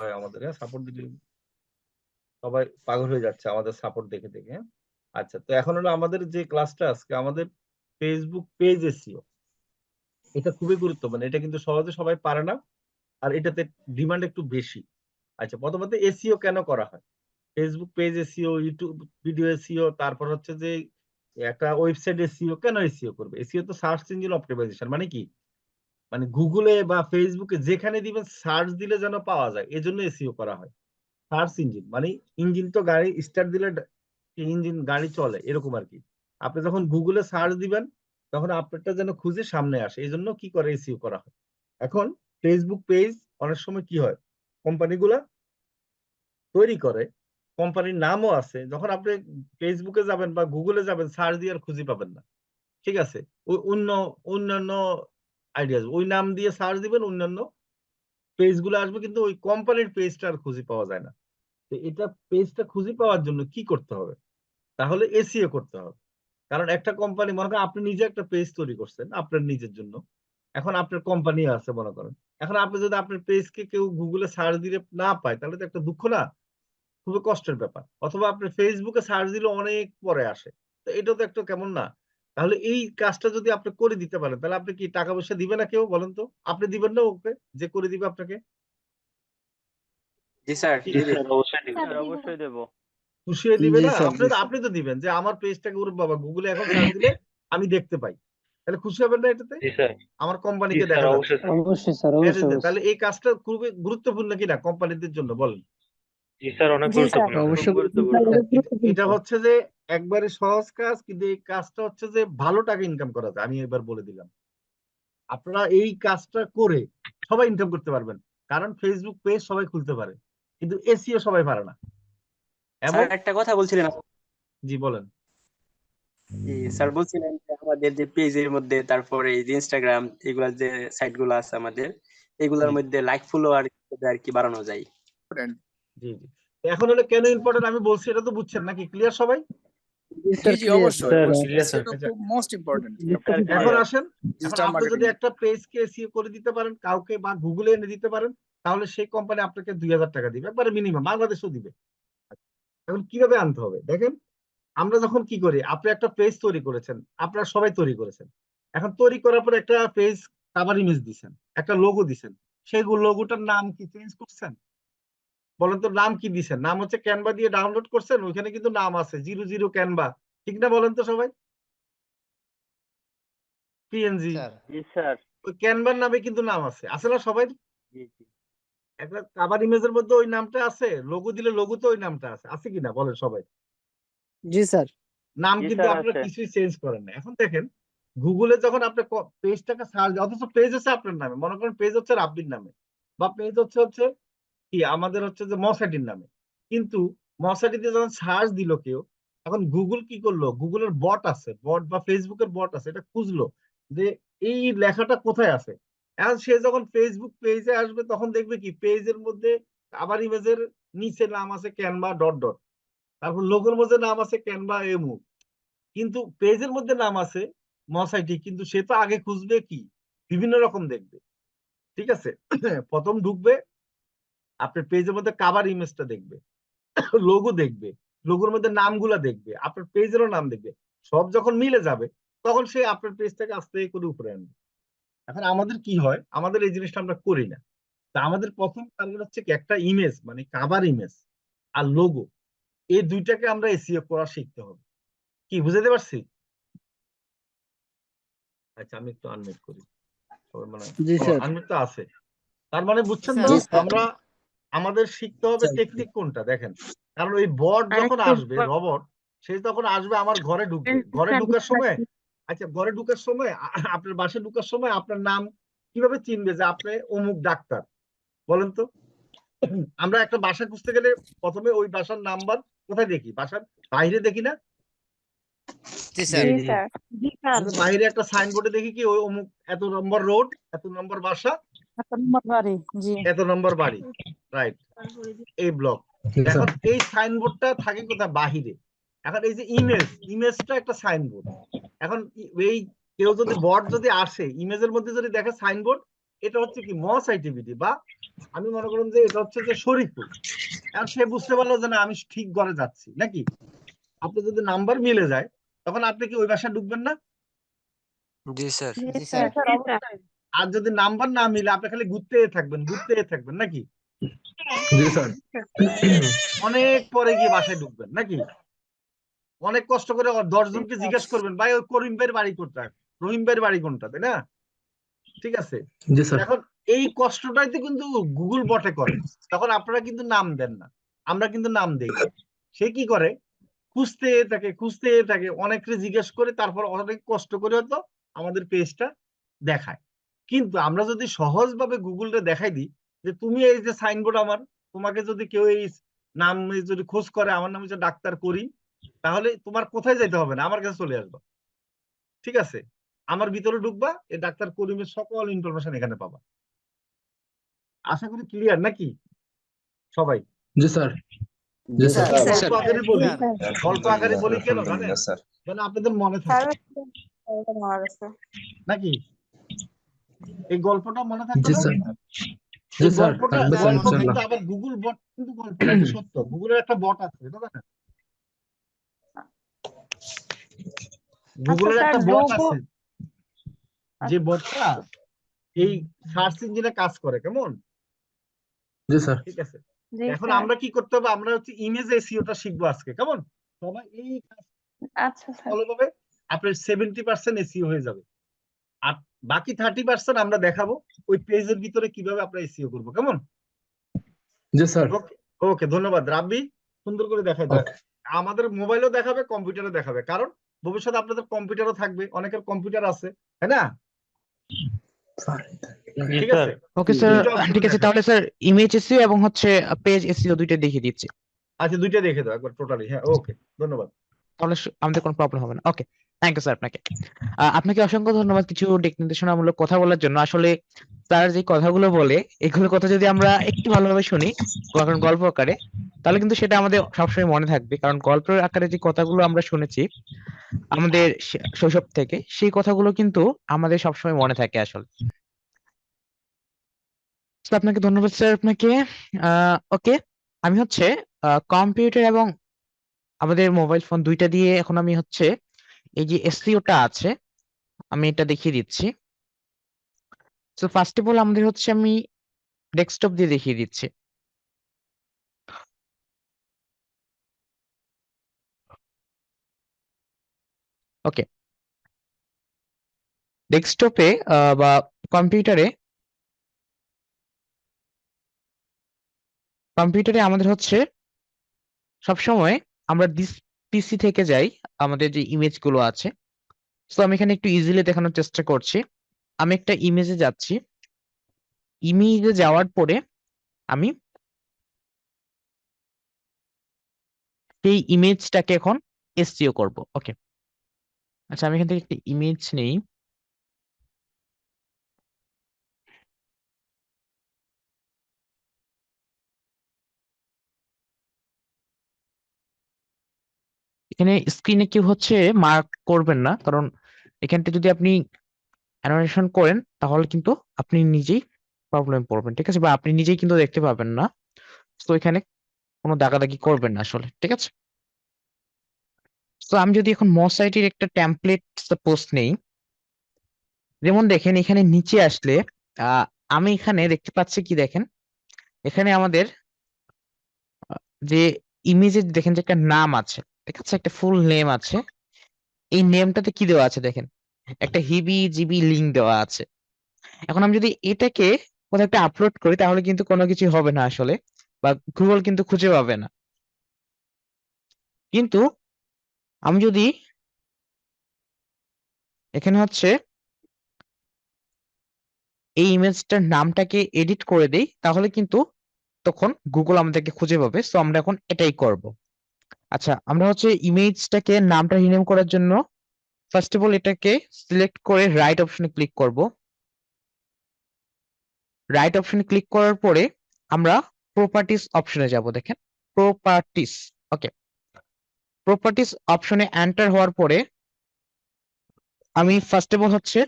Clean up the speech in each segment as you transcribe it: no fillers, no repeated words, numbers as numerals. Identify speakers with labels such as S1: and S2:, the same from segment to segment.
S1: হয় আমাদের, সাপোর্ট দিলে সবাই পাগল হয়ে যাচ্ছে আমাদের সাপোর্ট দেখে দেখে। আচ্ছা, তো এখন হলো আমাদের যে ক্লাসটা আজকে আমাদের ফেসবুক পেজ এসইও, এটা খুবই গুরুত্বপূর্ণ। এটা কিন্তু সহজে সবাই পারে না, আর এটাতে ডিমান্ড একটু বেশি। আচ্ছা, প্রথমত এসইও কেন করা হয়? Facebook page SEO, YouTube video SEO, তারপর হচ্ছে যে একটা ওয়েবসাইট এসইও। কেন এসইও করবে? এসইও তো সার্চ ইঞ্জিন অপটিমাইজেশন, মানে কি? মানে গুগলে বা ফেসবুকে যেখানে দিবেন সার্চ দিলে যেন পাওয়া যায়, এজন্য এসইও করা হয়। সার্চ ইঞ্জিন মানে ইঞ্জিন তো গাড়ি স্টার্ট দিলে ইঞ্জিন গাড়ি চলে, এরকম আর কি। আপনি যখন গুগলে সার্চ দিবেন তখন আপনারটা যেন খুঁজে সামনে আসে, এই জন্য কি করে এসইও করা হয়। এখন ফেসবুক পেজ অনেক সময় কি হয়, কোম্পানিগুলা তৈরি করে, কোম্পানির নামও আছে, যখন আপনি ফেসবুকে যাবেন বা গুগলে যাবেন সার্চ দিয়ে আর খুঁজে পাবেন না। ঠিক আছে, ওই অন্যান্য আইডিয়া, ওই নাম দিয়ে সার্চ দিবেন, অন্যান্য পেজগুলো আসবে, কিন্তু ওই কোম্পানির পেজটা আর খুঁজে পাওয়া যায় না। তো এটা পেজটা খুঁজে পাওয়ার জন্য কি করতে হবে? তাহলে এসইও করতে হবে। কারণ একটা কোম্পানি, মনে করেন আপনি নিজে একটা পেজ তৈরি করছেন আপনার নিজের জন্য, এখন আপনার কোম্পানি আছে মনে করেন, এখন আপনি যদি আপনার পেজকে কেউ গুগলে সার্চ দিলে না পায়, তাহলে তো একটা দুঃখ না? খুবই কষ্টের ব্যাপার। অথবা আপনি ফেসবুকে সার্চ দিলে অনেক পরে আসে, তো এটা তো একটা কেমন না? তাহলে এই কাজটা যদি আপনি করে দিতে পারেন, তাহলে আপনি কি টাকা পয়সা দিবে না কেউ, বলেন তো? আপনি দিবেন না ওকে যে করে দিবে আপনাকে?
S2: জি স্যার,
S1: কি
S2: দিবে।
S3: অবশ্যই দিব।
S4: স্যার অবশ্যই দেবো।
S1: খুশি হয়ে দিবে
S5: জি
S1: না?
S5: স্যার,
S1: আপনি
S5: জি
S1: তো
S5: স্যার।
S1: আপনি তো দিবেন যে আমার পেজটাকে ওর বাবা গুগলে এখন সার্চ দিলে আমি দেখতে পাই, তাহলে খুশি হবেন না এটাতে?
S3: জি স্যার।
S1: আমার
S3: জি
S1: কোম্পানিকে
S3: স্যার,
S1: দেখা যাচ্ছে।
S3: অবশ্যই স্যার।
S5: অবশ্যই স্যার,
S1: That is
S5: অবশ্যই
S1: it. তাহলে
S5: অবশ্যই।
S1: এই কাজটা খুবই গুরুত্বপূর্ণ কিনা কোম্পানিদের জন্য, বলেন?
S3: জি স্যার, অনেক
S4: জি স্যার,
S3: গুরুত্বপূর্ণ স্যার।
S4: খুব
S5: অবশ্যই
S4: গুরুত্বপূর্ণ।
S1: এটা হচ্ছে যে একবারে সহজ কাজ, কিন্তু এই কাজটা হচ্ছে যে ভালো টাকা ইনকাম করা যায়। আমি এবার বলে দিলাম, আপনারা এই কাজটা করে সবাই ইনকাম করতে পারবেন। কারণ ফেসবুক পেজ সবাই খুলতে পারে, কিন্তু এসইও সবাই পারে না। এবং
S2: স্যার একটা কথা বলছিলেন।
S1: জি বলেন।
S2: জি স্যার, বলছিলেন যে আমাদের যে পেজের মধ্যে, তারপরে এই যে ইনস্টাগ্রাম, এগুলা যে সাইট গুলো আছে আমাদের, এগুলোর
S1: জি
S2: মধ্যে লাইক ফলোয়ার আর কি বাড়ানো যায়।
S1: জি জি। এখন হলো কেন ইম্পর্টেন্ট আমি বলছি, এটা তো বুঝছেন নাকি? ক্লিয়ার সবাই?
S5: জি
S6: জি
S5: স্যার,
S6: জি
S5: ক্লিয়ার
S6: অবশ্যই
S3: স্যার,
S6: অবশ্যই
S3: ক্লিয়ার স্যার।
S6: এসইও
S1: আচ্ছা,
S6: খুব মোস্ট ইম্পর্টেন্ট
S2: স্যার
S1: এখন
S2: ক্লিয়ার।
S1: আসেন, এখন
S6: ডিজিটাল
S1: আপনি যদি
S6: মার্কেটিং।
S1: একটা পেজকে এসইও করে দিতে পারেন কাউকে, বা গুগলে এনে দিতে পারেন, তাহলে সেই কোম্পানি আপনাকে 2000 টাকা দিবে, একবারে মিনিমাম, বাংলাদেশও দিবে। এখন কিভাবে আনতে হবে দেখেন, আমরা যখন কি করি, আপনি একটা পেজ তৈরি করেছেন, আপনারা সবাই তৈরি করেছেন, এখন তৈরি করার পর একটা পেজ কাভার ইমেজ দিছেন, একটা লোগো দিছেন, সেই লোগোটার নাম কি চেঞ্জ করছেন? বলেন তো, নাম কি দিছেন? নাম হচ্ছে ক্যানভা দিয়ে ডাউনলোড করছেন, ওইখানে কিন্তু নাম আছে 00 ক্যানভা, ঠিক না? বলেন তো সবাই, পিএনজি,
S5: স্যার।
S4: জি স্যার।
S1: ওই ক্যানভার নামে কিন্তু নাম আছে, আছে না সবাই?
S4: জি জি।
S1: একটা কাভার ইমেজের মধ্যে ওই নামটা আছে, লোগো দিলে লোগোতে ওই নামটা আছে, আছে কিনা বলেন সবাই?
S5: জি স্যার।
S1: নাম
S4: জি
S1: কিন্তু
S4: স্যার
S1: আপনারা
S4: আছে।
S1: কিছুই চেঞ্জ করেন না। এখন দেখেন, গুগলে যখন আপনি পেজটাকে সার্চ, অথচ পেজ হচ্ছে আপনার নামে, মনে করেন পেজ হচ্ছে রাব্বির নামে, বা পেজ হচ্ছে হচ্ছে কি আমাদের হচ্ছে যে মসাটির নামে, কিন্তু মসাটিতে যখন সার্চ দিল কেউ, এখন গুগল কি করলো, গুগলের বট আছে, বট বা ফেসবুকের বট আছে, এটা খুঁজলো যে এই লেখাটা কোথায় আছে। এখন সে যখন ফেসবুক পেজে আসবে তখন দেখবে কি পেজের মধ্যে আবার ইমেজের নিচে নাম আছে ক্যানভা ডট ডট, তারপর লোগোর মধ্যে নাম আছে ক্যানভা এমু, কিন্তু পেজের মধ্যে নাম আছে মসাইটি, কিন্তু সে তো আগে খুঁজবে কি বিভিন্ন রকম দেখবে। ঠিক আছে, প্রথম ঢুকবে আপনার পেজের মধ্যে কাভার ইমেজটা দেখবে, লোগো দেখবে, লোগোর মধ্যে নামগুলা দেখবে, আপনার পেজেরও নাম দেখবে, সব যখন মিলে যাবে তখন সে আপনার পেজটাকে আস্তে করে উপরে আনবে। এখন আমাদের কি হয়, আমাদের এই জিনিসটা আমরা করি না। তা আমাদের প্রথম টার্গেট হচ্ছে কি একটা ইমেজ, মানে কাভার ইমেজ আর লোগো, এই দুইটাকে আমরা এসইও করা শিখতে হবে। কি বুঝাতে পারছি? আচ্ছা, আমি একটু আনমিউট করি, সবাই মানে
S5: জি স্যার।
S1: আনমিউট তো আছে, তার মানে বুঝছেন তো
S5: জি স্যার।
S1: আমরা আমাদের শিখতে হবে টেকনিক কোনটা দেখেন। কারণ ওই বট যখন
S4: আরেকটু
S1: আসবে, রবট, সে তখন আসবে আমার ঘরে ঢুকবে, ঘরে ঢুকার সময়, আচ্ছা ঘরে ঢুকার সময় আপনার বাসায় ঢুকার সময় আপনার নাম কিভাবে চিনবে যে আপনি অমুক ডাক্তার, বলেন তো? আমরা একটা বাসা খুঁজতে গেলে প্রথমে ওই বাসার নাম্বার কোথায় দেখি, বাসার বাইরে দেখি না?
S5: জি
S4: জি
S5: স্যার।
S4: স্যার। জি স্যার।
S1: আমরা বাইরে একটা সাইনবোর্ডে দেখি কি ওই অমুক এত নম্বর রোড, এত নম্বর বাসা,
S4: আপনার নম্বর বাড়ি। জি।
S1: এত নম্বর বাড়ি, রাইট, এই ব্লক। এখন এই সাইনবোর্ডটা থাকে কোথায়, বাহিরে। এখন এই যে ইমেজটা একটা সাইনবোর্ড। এখন এই কেউ যদি বট যদি আসে ইমেজের মধ্যে যদি দেখে সাইনবোর্ড, এটা হচ্ছে কি MOSITBD, বা আমি মনে করুন যে এটা হচ্ছে যে শরীফুল। এখন সে বুঝতে পারলো যে না আমি ঠিক ঘরে যাচ্ছি নাকি। আপনি যদি নাম্বার মিলে যায় তখন আপনি কি ওই বাসায় ঢুকবেন না?
S5: জি স্যার।
S4: জি স্যার অবশ্যই।
S1: আর যদি নাম্বার না মিলে আপনি খালি ঘুরতে থাকবেন নাকি,
S3: জি স্যার।
S1: অনেক পরে গিয়ে বাসায় ঢুকবেন নাকি। অনেক কষ্ট করে 10 জনকে জিজ্ঞেস করবেন ভাই ওই করিম ভাইয়ের বাড়ি কোনটা, রহিম ভাইয়ের বাড়ি কোনটা, তাই না? ঠিক আছে।
S3: জি স্যার।
S1: এখন এই কষ্টটাই তো কিন্তু গুগল বটে করে, তখন আপনারা কিন্তু নাম দেন না, আমরা কিন্তু নাম দেই না। সে কি করে, খুঁজতে থাকে অনেককে জিজ্ঞেস করে, তারপর অনেক কষ্ট করে হয়তো আমাদের পেজটা দেখায়। কিন্তু আমরা যদি সহজভাবে গুগলটা দেখাই দিই যে তুমি এই যে সাইনবোর্ড আমার, তোমাকে যদি কেউ এই নাম যদি খোঁজ করে, আমার নাম হচ্ছে ডাক্তার করিম, তাহলে তোমার কোথায় যেতে হবে না, আমার কাছে চলে আসবা। ঠিক আছে, আমার ভিতরে ঢুকবা, এই ডাক্তার করিমের সকল ইনফরমেশন এখানে পাবা। আশা করি ক্লিয়ার নাকি সবাই?
S3: জি স্যার। জি স্যার।
S1: গল্প আকারে বলি, গল্প আকারে বলি কেন জানেন?
S6: আলহামদুলিল্লাহ স্যার।
S1: যেন আপনাদের মনে
S4: স্যার
S1: থাকে নাকি। এই গল্পটা মনে থাকবে
S3: জি
S1: না?
S3: স্যার। জি
S1: এই
S3: স্যার,
S1: গল্পটা
S3: থাকবে স্যার
S1: গল্প
S3: ইনশাআল্লাহ।
S1: কিন্তু আবার গুগল বট কিন্তু গল্প না, এটা সত্য। গুগলের একটা বট আছে, এটা জানেন? গুগলের
S4: স্যার
S1: একটা বট
S4: লোগো
S1: আছে, যে বটটা এই সার্চ ইঞ্জিনে কাজ করে, কেমন?
S3: জি স্যার।
S1: ঠিক আছে।
S4: জি
S1: এখন
S4: স্যার।
S1: আমরা কি করতে হবে, আমরা হচ্ছে ইমেজ এসইওটা শিখবো আজকে, কেমন? সবাই এই
S4: আচ্ছা স্যার।
S1: ফলো ভাবে আপনার 70% এসইও হয়ে যাবে, আর বাকি 30% আমরা দেখাবো ওই পেজের ভিতরে কিভাবে আমরা এসইও করবো, কেমন?
S3: জি স্যার।
S1: ওকে, ওকে, ধন্যবাদ রাব্বি, সুন্দর করে দেখাই দেয়।
S3: ওকে।
S1: আমাদের মোবাইলও দেখাবে, কম্পিউটারও দেখাবে, কারণ ভবিষ্যতে আপনাদের কম্পিউটারও থাকবে, অনেকের কম্পিউটার আছে, তাই না? ঠিক আছে,
S7: ওকে স্যার,
S1: দুইটা option
S7: ঠিক আছে।
S1: দেখাবে।
S7: তাহলে স্যার ইমেজ এসইও এবং হচ্ছে পেজ এসইও দুইটা দেখিয়ে দিচ্ছি।
S1: আচ্ছা, দুইটা দেখে দাও একবার টোটালি। হ্যাঁ, ওকে, ধন্যবাদ।
S7: তাহলে আমাদের কোনো প্রবলেম হবে না। ওকে, থ্যাংক ইউ স্যার আপনাকে। আপনাকে অসংখ্য ধন্যবাদ কিছু দিক নির্দেশনামূলক কথা বলার জন্য। আসলে স্যার যে কথাগুলো বলে, এগুলো কথা যদি আমরা একটু ভালোভাবে শুনি, কারণ গল্প আকারে, তাহলে কিন্তু সেটা আমাদের সবসময় মনে থাকবে। কারণ গল্পের আকারে যে কথাগুলো আমরা শুনেছি আমাদের শৈশব থেকে, সেই কথাগুলো কিন্তু আমাদের সবসময় মনে থাকে আসলে। তো আপনাকে ধন্যবাদ স্যার আপনাকে। ওকে, আমি হচ্ছে কম্পিউটার এবং আমাদের মোবাইল ফোন দুইটা দিয়ে এখন আমি হচ্ছে এই যে এসইওটা আছে আমি এটা দেখিয়ে দিচ্ছি। তো ফার্স্ট অফ অল আমাদের হচ্ছে আমি ডেস্কটপ দিয়ে দেখিয়ে দিচ্ছি। ওকে, ডেস্কটপে বা কম্পিউটারে আমাদের হচ্ছে সবসময় আমরা দিস পিসি থেকে যাই আমাদের যে ইমেজ গুলো আছে। তো আমি এখানে একটু ইজিলি দেখানোর চেষ্টা করছি। আমি একটা ইমেজে যাচ্ছি, ইমেজে যাওয়ার পরে আমি সেই ইমেজটাকে এখন এসইও করব। ওকে, আচ্ছা আমি এখান থেকে একটা ইমেজ নেই। এখানে স্ক্রিনে কেউ হচ্ছে মার্ক করবেন না, কারণ এখানটা যদি আপনি অ্যানোটেশন করেন তাহলে কিন্তু আপনি নিজেই প্রবলেম পড়বেন, ঠিক আছে, বা আপনি নিজেই কিন্তু দেখতে পাবেন না। তো এখানে কোনো দাগাদাগি করবেন না আসলে, ঠিক আছে। তো আমি যদি এখন মসাইটির একটা টেমপ্লেট সাপোজ নেই, যেমন দেখেন এখানে নিচে আসলে আহ আমি এখানে দেখতে পাচ্ছি কি দেখেন, এখানে আমাদের যে ইমেজে দেখেন যে একটা নাম আছে, ঠিক আছে, একটা ফুল নেম আছে। এই নেমটাতে কি দেওয়া আছে দেখেন, একটা হিবি জিবি লিঙ্ক দেওয়া আছে। এখন আমি যদি এটাকে কোথাও একটা আপলোড করি তাহলে কিন্তু কোনো কিছু হবে না আসলে, বা গুগল কিন্তু খুঁজে পাবে না। কিন্তু আমি যদি এখানে হচ্ছে এই ইমেজটার নামটাকে এডিট করে দেই তাহলে কিন্তু তখন গুগল আমাদেরকে খুঁজে পাবে। সো আমরা এখন এটাই করব। আচ্ছা, আমরা হচ্ছে ইমেজটাকে নামটা রিনেম করার জন্য ফার্স্ট অফ অল এটাকে সিলেক্ট করে রাইট অপশনে ক্লিক করব। রাইট অপশনে ক্লিক করার পরে আমরা প্রপার্টিস অপশনে যাব। দেখেন প্রপার্টিস। ওকে, প্রপার্টিস অপশনে এন্টার হওয়ার পরে আমি ফার্স্ট অফ অল হচ্ছে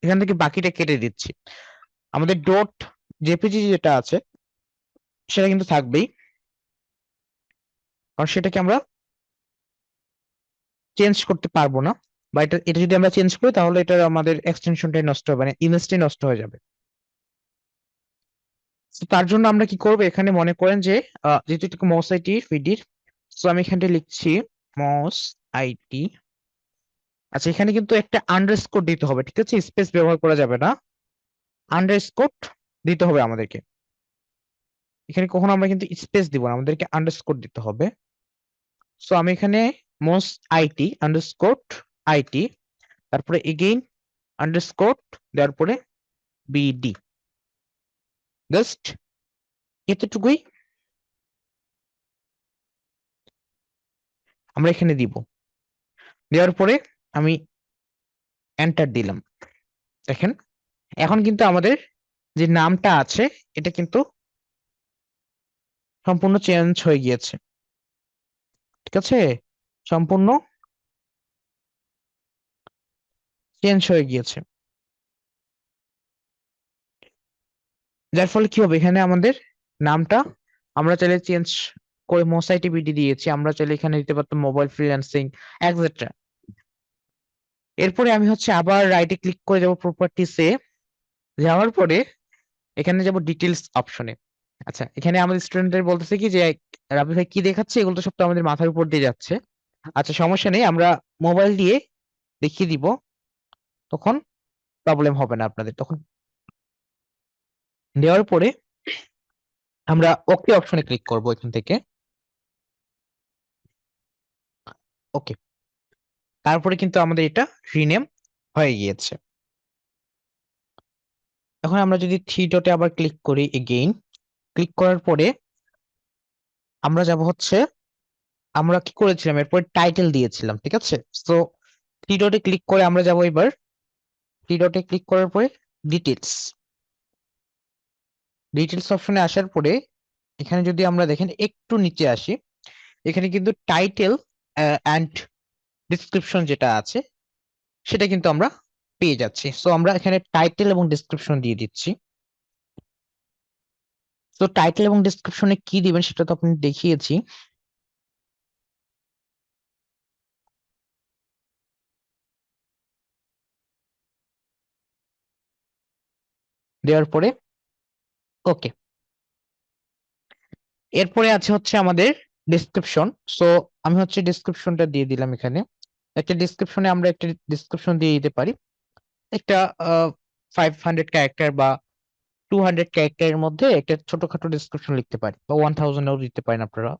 S7: এখান থেকে বাকিটা কেটে দিচ্ছি। আমাদের ডট জেপিজি যেটা আছে সেটা কিন্তু থাকবেই, কারণ সেটাকে আমরা চেঞ্জ করতে পারবো না, বা এটা এটা যদি আমরা চেঞ্জ করি তাহলে এটা আমাদের এক্সটেনশনটাই নষ্ট হবে, মানে ইমেজটাই নষ্ট হয়ে যাবে। তো তার জন্য আমরা কি করব, এখানে মনে করেন যে যেহেতু এটা মস আইটি ফিডির, তো আমি এখানে লিখছি মস আইটি। আচ্ছা, এখানে কিন্তু একটা আন্ডারস্কোর দিতে হবে, ঠিক আছে, স্পেস ব্যবহার করা যাবে না, আন্ডারস্কোর দিতে হবে আমাদেরকে। এখানে কখনো আমরা কিন্তু স্পেস দিব না, আমাদেরকে আন্ডারস্কোর দিতে হবে। সো আমি এখানে মস আইটি আন্ডারস্কোর আইটি, তারপরে এগেইন আন্ডারস্কোর, দেওয়ার পরে বিডি, জাস্ট এতটুকুই আমরা এখানে দিব। দেওয়ার পরে আমি এন্টার দিলাম। দেখেন এখন কিন্তু আমাদের যে নামটা আছে এটা কিন্তু সম্পূর্ণ চেঞ্জ হয়ে গিয়েছে, ঠিক আছে, সম্পূর্ণ চেঞ্জ হয়ে গিয়েছে। যার ফলে কি হবে, এখানে আমাদের নামটা আমরা চাইলে চেঞ্জ করে মোসাইটি বিডি দিয়েছি, আমরা চাইলে এখানে দিতে পারতাম মোবাইল ফ্রিল্যান্সিং এটসেট্রা। এরপরে আমি হচ্ছে আবার রাইটে ক্লিক করে যাব প্রপার্টিসে, যাওয়ার পরে এখানে যাব ডিটেলস অপশনে। আচ্ছা, এখানে আমাদের স্টুডেন্টদের বলতেছে কি যে রাবি ভাই কি দেখাচ্ছে, এগুলো তো সব তো আমাদের মাথার উপর দিয়ে যাচ্ছে। আচ্ছা, সমস্যা নেই, আমরা মোবাইল দিয়ে দেখিয়ে দিব, তখন প্রবলেম হবে না আপনাদের। তখন দেওয়ার পরে আমরা ওকে অপশনে ক্লিক করব এখান থেকে। ওকে, তারপরে কিন্তু আমাদের এটা রিনেম হয়ে গিয়েছে। এখন আমরা যদি থ্রি ডটে আবার ক্লিক করি, এগেইন ক্লিক করার পরে আমরা যাব হচ্ছে, আমরা কি করেছিলাম এরপর টাইটেল দিয়েছিলাম, ঠিক আছে। তো থ্রি ডটে ক্লিক করে আমরা যাব এবার, থ্রি ডটে ক্লিক করার পরে ডিটেলস, ডিটেলস অপশনে আসার পরে এখানে যদি আমরা দেখেন একটু নিচে আসি, এখানে কিন্তু টাইটেল অ্যান্ড ডিসক্রিপশন যেটা আছে সেটা কিন্তু আমরা পেয়ে যাচ্ছি। সো আমরা এখানে টাইটেল এবং ডিসক্রিপশন দিয়ে দিচ্ছি। তো টাইটেল এবং ডিসক্রিপশনে কি দিবেন সেটা তো আপনি দেখিয়েছি। দেওয়ার পরে ওকে, এরপরে আছে হচ্ছে আমাদের ডিসক্রিপশন। সো আমি হচ্ছে ডিসক্রিপশনটা দিয়ে দিলাম এখানে। একটা ডিসক্রিপশনে আমরা একটা ডিসক্রিপশন দিয়ে দিতে পারি, একটা 500 ক্যারেক্টার বা 200 ক্যারেক্টারের মধ্যে একটা ছোটখাটো ডিসক্রিপশন লিখতে পারি, বা 1000-এও দিতে পারেন আপনারা।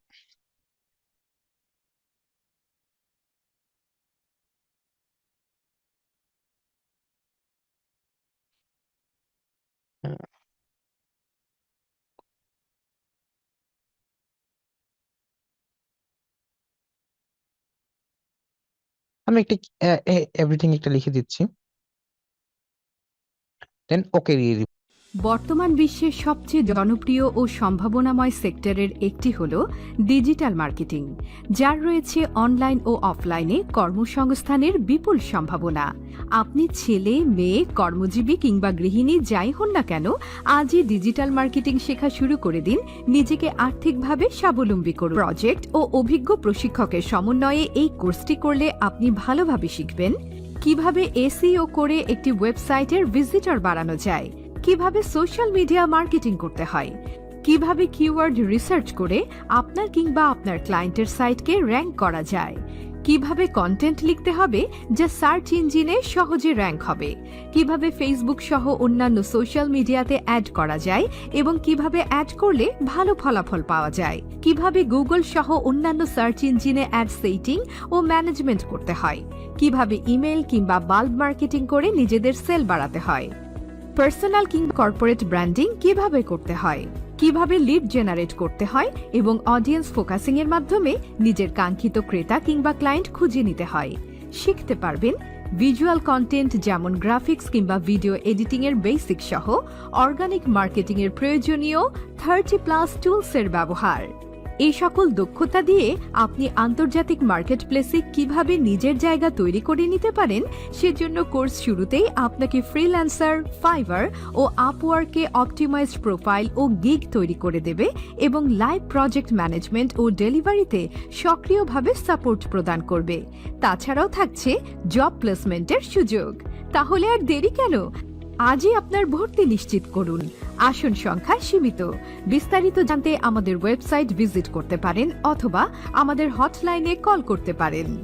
S7: আমি একটা এভরিথিং একটা লিখে দিচ্ছি, দেন ওকে দিয়ে দিব।
S6: বর্তমান বিশ্বের সবচেয়ে জনপ্রিয় ও সম্ভাবনাময় সেক্টরের একটি হল ডিজিটাল মার্কেটিং, যার রয়েছে অনলাইন ও অফলাইনে কর্মসংস্থানের বিপুল সম্ভাবনা। আপনি ছেলে, মেয়ে, কর্মজীবী কিংবা গৃহিণী যাই হন না কেন, আজই ডিজিটাল মার্কেটিং শেখা শুরু করে দিন, নিজেকে আর্থিকভাবে স্বাবলম্বী করুন। প্রজেক্ট ও অভিজ্ঞ প্রশিক্ষকের সমন্বয়ে এই কোর্সটি করলে আপনি ভালোভাবে শিখবেন কিভাবে এসইও করে একটি ওয়েবসাইটের ভিজিটর বাড়ানো যায়, কিভাবে সোশ্যাল মিডিয়া মার্কেটিং করতে হয়, কিভাবে কিওয়ার্ড রিসার্চ করে আপনার কিংবা আপনার ক্লায়েন্টের সাইটকে র‍্যাঙ্ক করা যায়, কিভাবে কন্টেন্ট লিখতে হবে যা সার্চ ইঞ্জিনে সহজে র‍্যাঙ্ক হবে, কিভাবে ফেসবুক সহ অন্যান্য সোশ্যাল মিডিয়াতে অ্যাড করা যায় এবং কিভাবে অ্যাড করলে ভালো ফলাফল পাওয়া যায়, কিভাবে গুগল সহ অন্যান্য সার্চ ইঞ্জিনে অ্যাড সেটিং ও ম্যানেজমেন্ট করতে হয়, কিভাবে ইমেল কিংবা বাল্ব মার্কেটিং করে নিজেদের সেল বাড়াতে হয়, পার্সোনাল কিংবা কর্পোরেট ব্র্যান্ডিং কিভাবে করতে হয়, কিভাবে লিড জেনারেট করতে হয় এবং অডিয়েন্স ফোকাসিং এর মাধ্যমে নিজের কাঙ্ক্ষিত ক্রেতা কিংবা ক্লায়েন্ট খুঁজে নিতে হয়। শিখতে পারবেন ভিজুয়াল কন্টেন্ট যেমন গ্রাফিক্স কিংবা ভিডিও এডিটিং এর বেসিক সহ অর্গানিক মার্কেটিং এর প্রয়োজনীয় 30+ টুলস এর ব্যবহার। এই সকল দক্ষতা দিয়ে আপনি আন্তর্জাতিক মার্কেটপ্লেসে কিভাবে নিজের জায়গা তৈরি করে নিতে পারেন সেজন্য কোর্স শুরুতেই আপনাকে ফ্রিল্যান্সার, ফাইভার ও আপওয়ার্কে অপটিমাইজড প্রোফাইল ও গিগ তৈরি করে দেবে এবং লাইভ প্রজেক্ট ম্যানেজমেন্ট ও ডেলিভারিতে সক্রিয়ভাবে সাপোর্ট প্রদান করবে। তাছাড়াও থাকছে জব প্লেসমেন্টের সুযোগ। তাহলে আর দেরি কেন? আজই আপনার ভর্তি নিশ্চিত করুন। আসন সংখ্যা সীমিত। বিস্তারিত জানতে আমাদের ওয়েবসাইট ভিজিট করতে পারেন অথবা আমাদের হটলাইনে কল করতে পারেন।